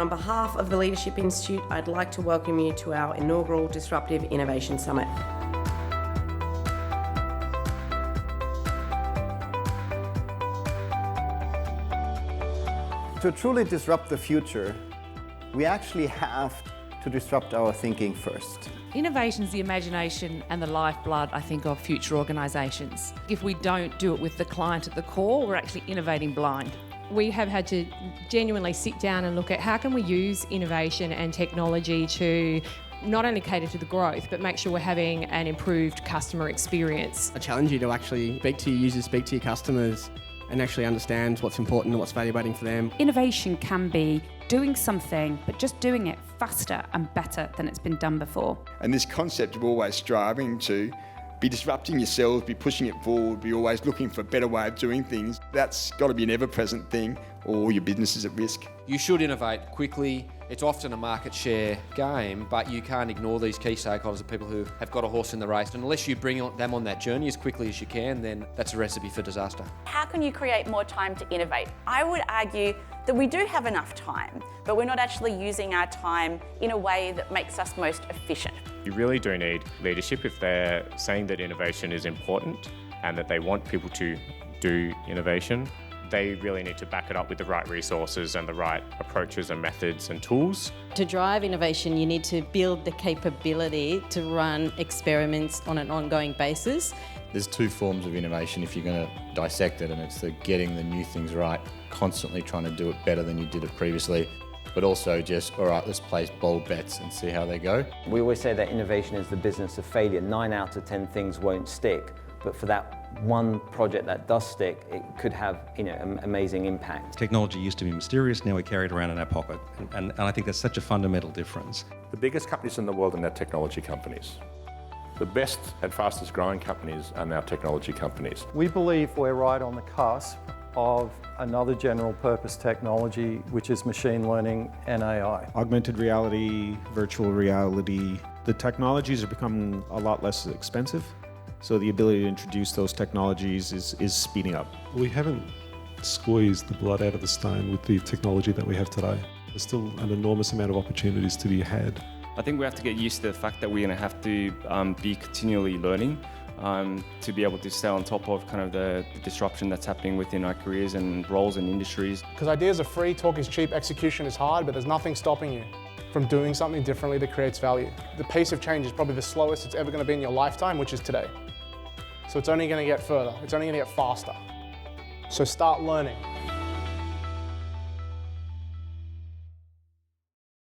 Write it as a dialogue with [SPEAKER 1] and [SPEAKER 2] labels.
[SPEAKER 1] On behalf of the Leadership Institute, I'd like to welcome you to our inaugural Disruptive Innovation Summit.
[SPEAKER 2] To truly disrupt the future, we actually have to disrupt our thinking first.
[SPEAKER 3] Innovation is the imagination and the lifeblood, I think, of future organisations. If we don't do it with the client at the core, we're actually innovating blind.
[SPEAKER 4] We have had to genuinely sit down and look at how can we use innovation and technology to not only cater to the growth, but make sure we're having an improved customer experience.
[SPEAKER 5] I challenge you to actually speak to your users, speak to your customers, and actually understand what's important and what's value-adding for them.
[SPEAKER 6] Innovation can be doing something, but just doing it faster and better than it's been done before.
[SPEAKER 7] And this concept of always striving to be disrupting yourselves, be pushing it forward, be always looking for a better way of doing things, that's got to be an ever-present thing, or your business is at risk.
[SPEAKER 8] You should innovate quickly. It's often a market share game, but you can't ignore these key stakeholders, the people who have got a horse in the race. And unless you bring them on that journey as quickly as you can, then that's a recipe for disaster.
[SPEAKER 9] How can you create more time to innovate? I would argue that we do have enough time, but we're not actually using our time in a way that makes us most efficient.
[SPEAKER 10] You really do need leadership if they're saying that innovation is important and that they want people to do innovation. They really need to back it up with the right resources and the right approaches and methods and tools.
[SPEAKER 11] To drive innovation, you need to build the capability to run experiments on an ongoing basis.
[SPEAKER 12] There's two forms of innovation if you're going to dissect it, and it's the getting the new things right, constantly trying to do it better than you did it previously, but also just, all right, let's place bold bets and see how they go.
[SPEAKER 13] We always say that innovation is the business of failure. 9 out of 10 things won't stick, but for that one project that does stick, it could have, amazing impact.
[SPEAKER 14] Technology used to be mysterious, now we carry it around in our pocket. And I think that's such a fundamental difference.
[SPEAKER 15] The biggest companies in the world are now technology companies. The best and fastest growing companies are now technology companies.
[SPEAKER 16] We believe we're right on the cusp of another general purpose technology, which is machine learning and AI.
[SPEAKER 17] Augmented reality, virtual reality. The technologies are becoming a lot less expensive. So the ability to introduce those technologies is speeding up.
[SPEAKER 18] We haven't squeezed the blood out of the stone with the technology that we have today. There's still an enormous amount of opportunities to be had.
[SPEAKER 19] I think we have to get used to the fact that we're going to have to be continually learning to be able to stay on top of kind of the disruption that's happening within our careers and roles and industries.
[SPEAKER 20] Because ideas are free, talk is cheap, execution is hard, but there's nothing stopping you from doing something differently that creates value. The pace of change is probably the slowest it's ever going to be in your lifetime, which is today. So it's only going to get further, it's only going to get faster. So start learning.